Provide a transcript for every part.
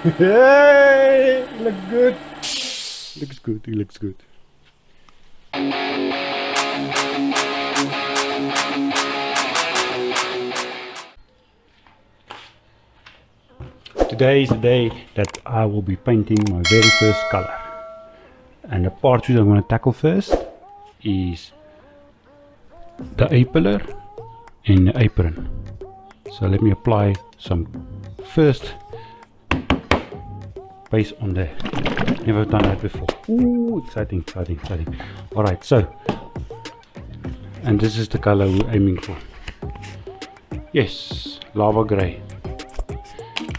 Hey, look good. Looks good. He looks good. Today is the day that I will be painting my very first color. And the parts which I'm going to tackle first is the A-pillar and the apron. So let me apply some first base on there. Never done that before. Ooh, exciting. Alright, so, and this is the color we're aiming for. Yes, lava gray.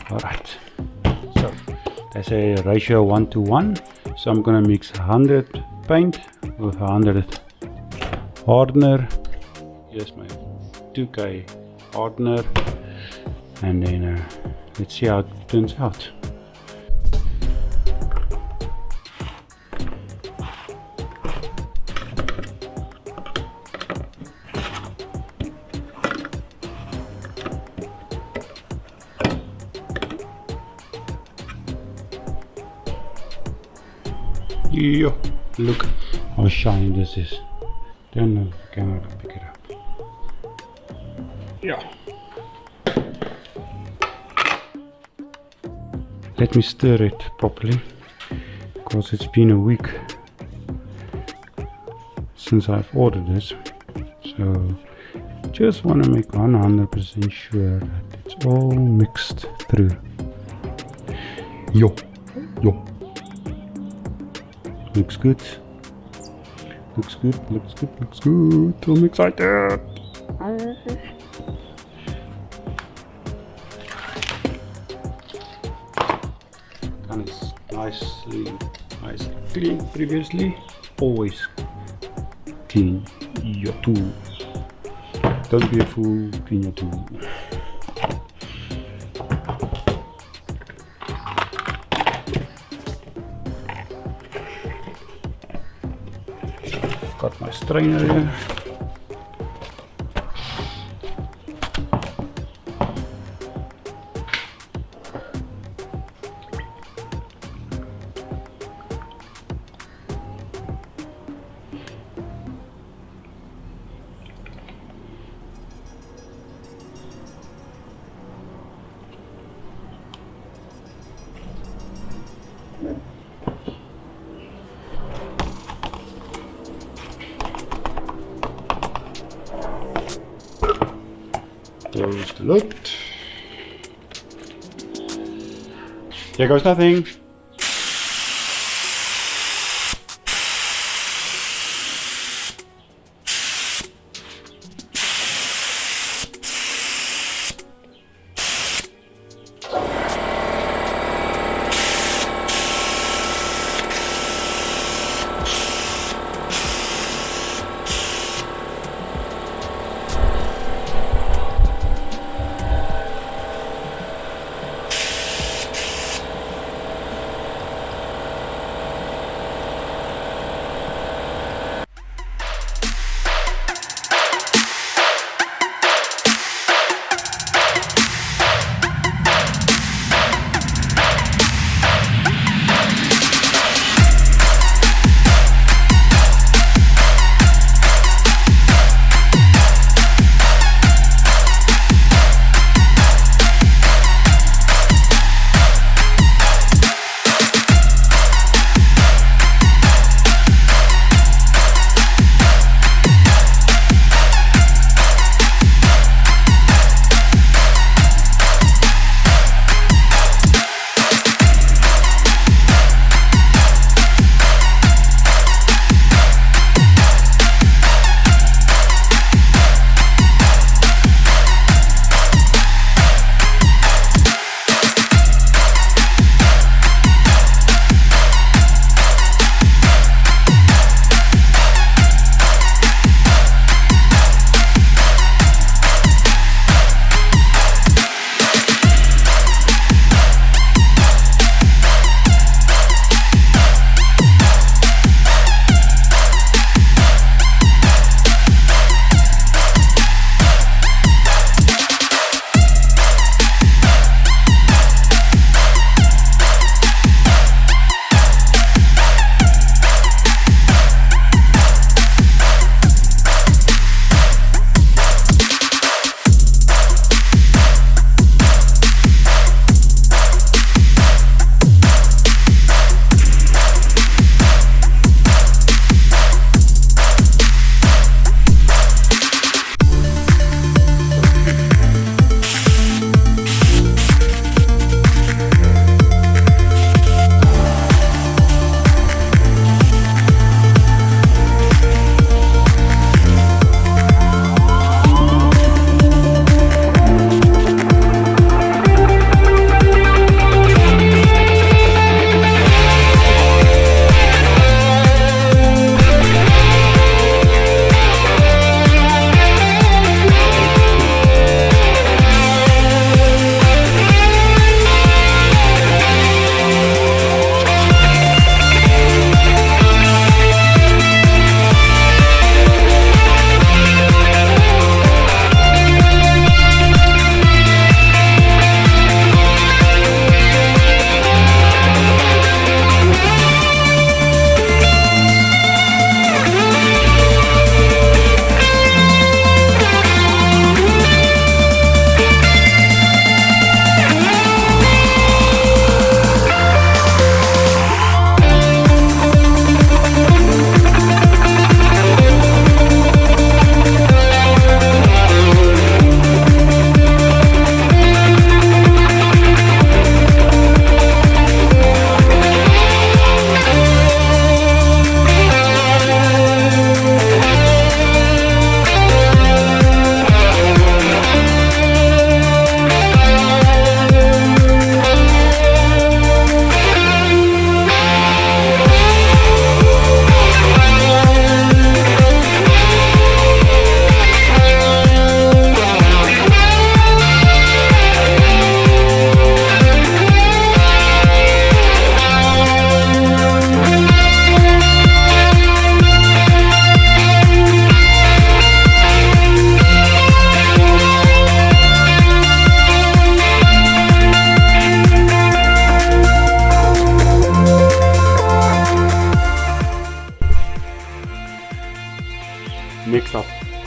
Alright, so that's a ratio 1:1. So I'm gonna mix 100 paint with 100 hardener. Here's my 2K hardener, and then let's see how it turns out. Yo, look how shiny this is. Don't know if the camera can pick it up. Yeah. Let me stir it properly, because it's been a week since I've ordered this. So just want to make 100% sure that it's all mixed through. Yo. Looks good. I'm excited. And it's nicely clean previously. Always clean your tool. Don't be a fool, clean your tool. Got my strainer here. Close the lid. Here goes nothing.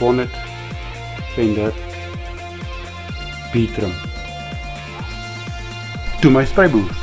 Bonnet fender B-trim to my spray booth.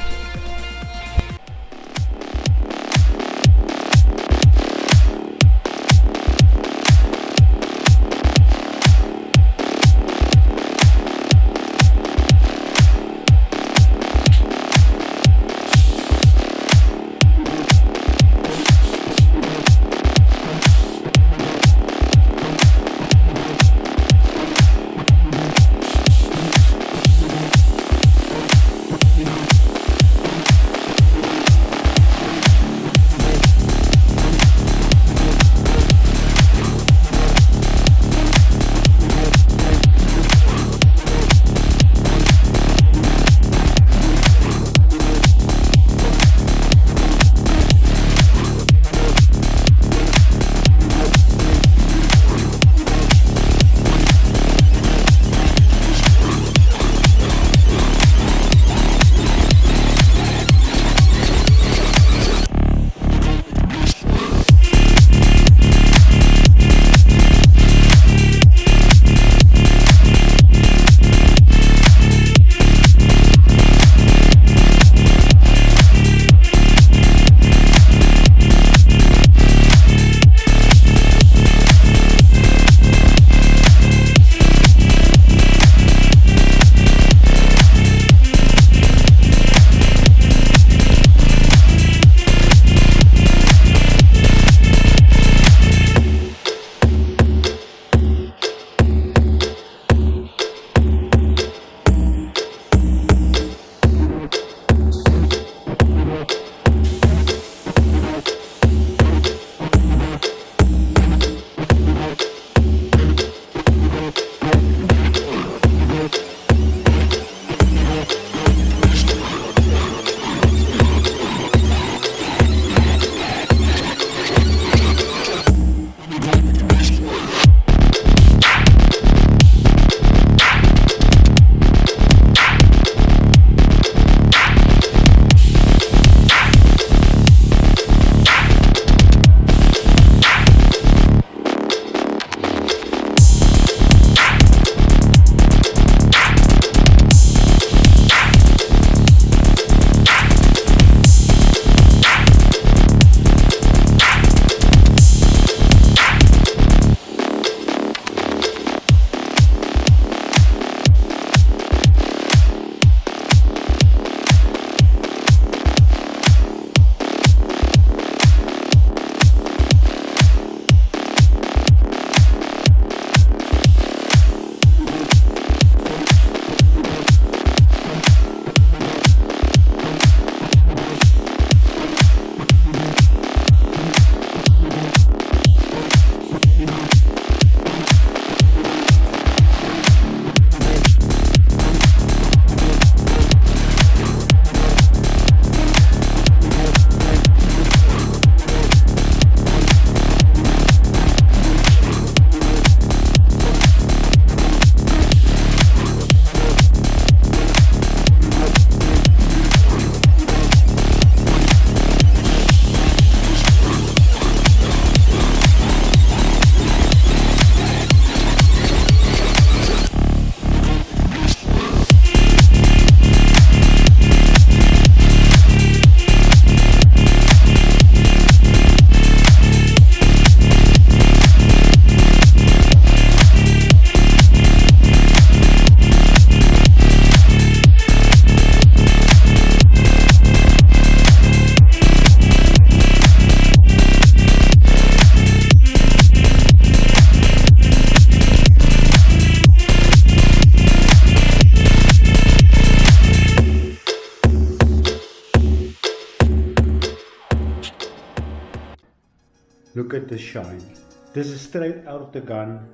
Look at the shine. This is straight out of the gun.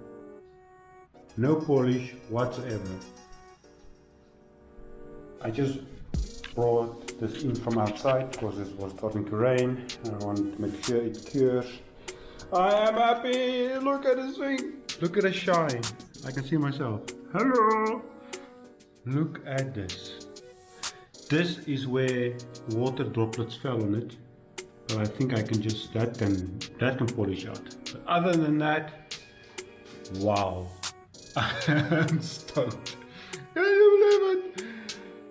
No polish whatsoever. I just brought this in from outside because it was starting to rain. I want to make sure it cures. I am happy. Look at this thing. Look at the shine. I can see myself. Hello. Look at this. This is where water droplets fell on it. But I think I can just, that can polish out. But other than that, Wow. I'm stoked. Can you believe it?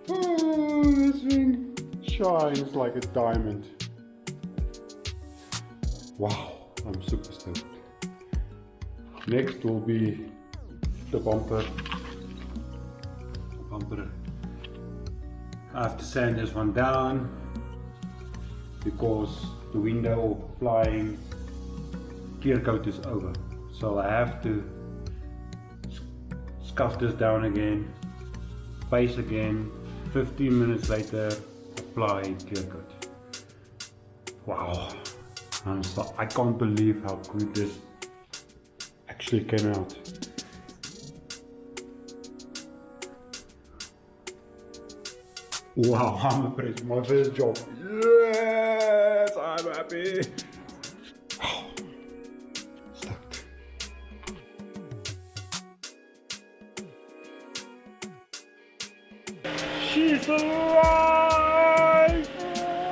Oh, this thing shines like a diamond. Wow, I'm super stoked. Next will be the bumper. I have to sand this one down because the window of applying clear coat is over. So I have to scuff this down again, paste again, 15 minutes later apply clear coat. Wow, I can't believe how good this actually came out. Wow, I'm impressed. My first job. Yes, I'm happy. Stoked. She's alive.